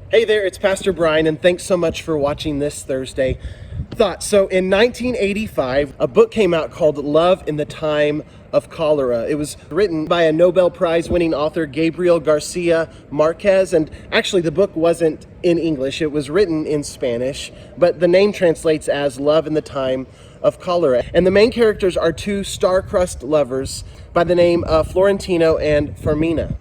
Hey there, it's Pastor Brian, and thanks so much for watching this Thursday Thought. So in 1985, a book came out called Love in the Time of Cholera. It was written by a Nobel Prize winning author, Gabriel Garcia Marquez, and actually the book wasn't in English, it was written in Spanish, but the name translates as Love in the Time of Cholera. And the main characters are two star-crossed lovers by the name of Florentino and Fermina.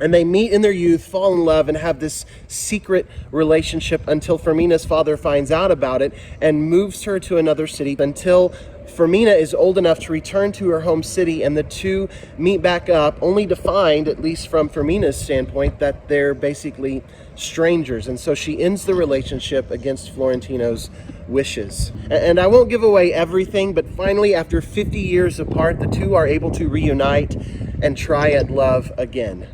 And they meet in their youth, fall in love, and have this secret relationship until Fermina's father finds out about it and moves her to another city until Fermina is old enough to return to her home city, and the two meet back up, only to find, at least from Fermina's standpoint, that they're basically strangers. And so she ends the relationship against Florentino's wishes. And I won't give away everything, but finally, after 50 years apart, the two are able to reunite and try at love again.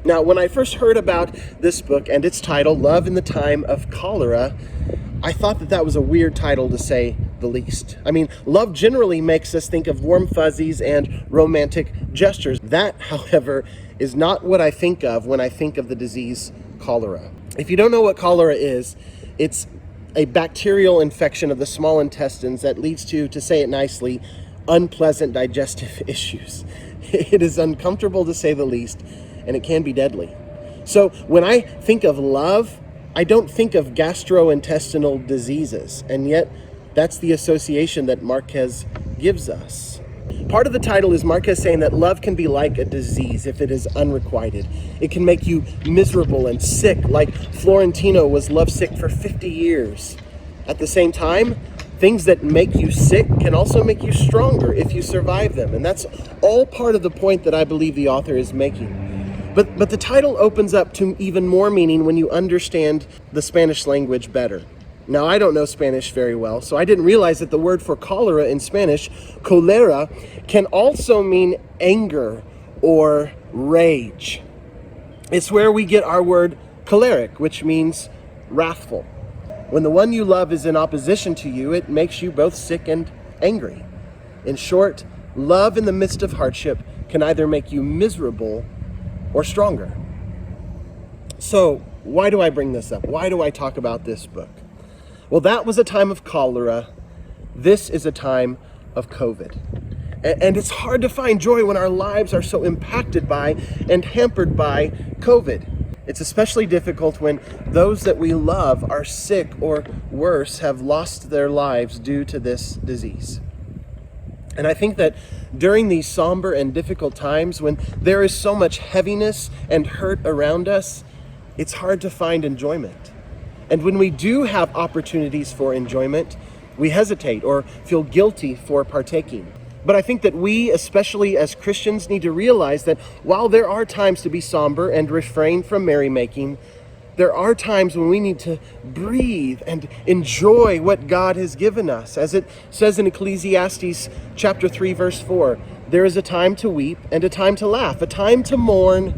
Now, when I first heard about this book and its title, Love in the Time of Cholera, I thought that was a weird title to say the least. I mean, love generally makes us think of warm fuzzies and romantic gestures. That, however, is not what I think of when I think of the disease cholera. If you don't know what cholera is, it's a bacterial infection of the small intestines that leads to say it nicely, unpleasant digestive issues. It is uncomfortable to say the least, and it can be deadly. So when I think of love, I don't think of gastrointestinal diseases, and yet that's the association that Marquez gives us. Part of the title is Marquez saying that love can be like a disease if it is unrequited. It can make you miserable and sick, like Florentino was lovesick for 50 years. At the same time, things that make you sick can also make you stronger if you survive them, and that's all part of the point that I believe the author is making. But the title opens up to even more meaning when you understand the Spanish language better. Now, I don't know Spanish very well, so I didn't realize that the word for cholera in Spanish, cólera, can also mean anger or rage. It's where we get our word choleric, which means wrathful. When the one you love is in opposition to you, it makes you both sick and angry. In short, love in the midst of hardship can either make you miserable or stronger. So, why do I bring this up? Why do I talk about this book? Well, that was a time of cholera. This is a time of COVID. And it's hard to find joy when our lives are so impacted by and hampered by COVID. It's especially difficult when those that we love are sick or worse, have lost their lives due to this disease. And I think that during these somber and difficult times, when there is so much heaviness and hurt around us, it's hard to find enjoyment. And when we do have opportunities for enjoyment, we hesitate or feel guilty for partaking. But I think that we, especially as Christians, need to realize that while there are times to be somber and refrain from merrymaking, there are times when we need to breathe and enjoy what God has given us. As it says in Ecclesiastes chapter 3, verse 4, there is a time to weep and a time to laugh, a time to mourn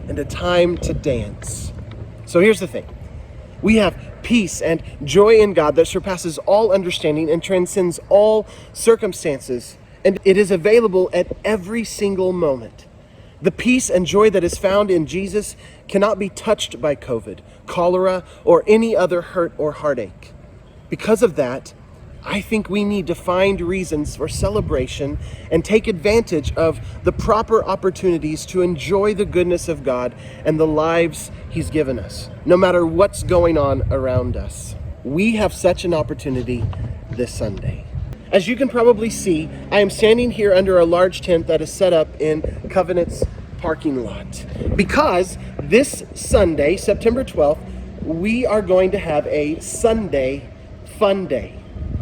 and a time to dance. So here's the thing. We have peace and joy in God that surpasses all understanding and transcends all circumstances, and it is available at every single moment. The peace and joy that is found in Jesus cannot be touched by COVID, cholera, or any other hurt or heartache. Because of that, I think we need to find reasons for celebration and take advantage of the proper opportunities to enjoy the goodness of God and the lives He's given us, no matter what's going on around us. We have such an opportunity this Sunday. As you can probably see, I am standing here under a large tent that is set up in Covenant's parking lot. Because this Sunday, September 12th, we are going to have a Sunday Fun Day.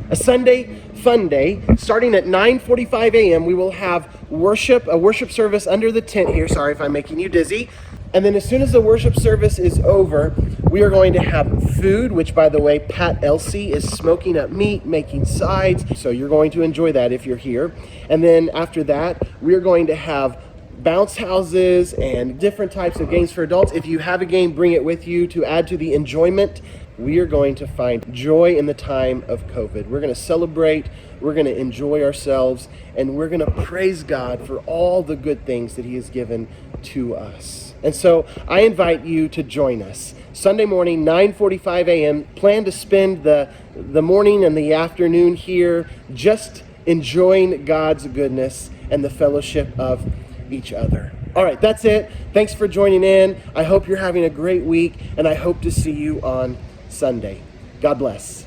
A Sunday Fun Day, starting at 9:45 a.m. We will have a worship service under the tent here. Sorry if I'm making you dizzy. And then as soon as the worship service is over, we are going to have food, which, by the way, Pat Elsie is smoking up meat, making sides. So you're going to enjoy that if you're here. And then after that, we're going to have bounce houses and different types of games for adults. If you have a game, bring it with you to add to the enjoyment. we are going to find joy in the time of COVID. We're going to celebrate, we're going to enjoy ourselves, and we're going to praise God for all the good things that He has given to us. And so I invite you to join us. Sunday morning, 9:45 a.m. Plan to spend the morning and the afternoon here just enjoying God's goodness and the fellowship of each other. All right, that's it. Thanks for joining in. I hope you're having a great week, and I hope to see you on Sunday. God bless.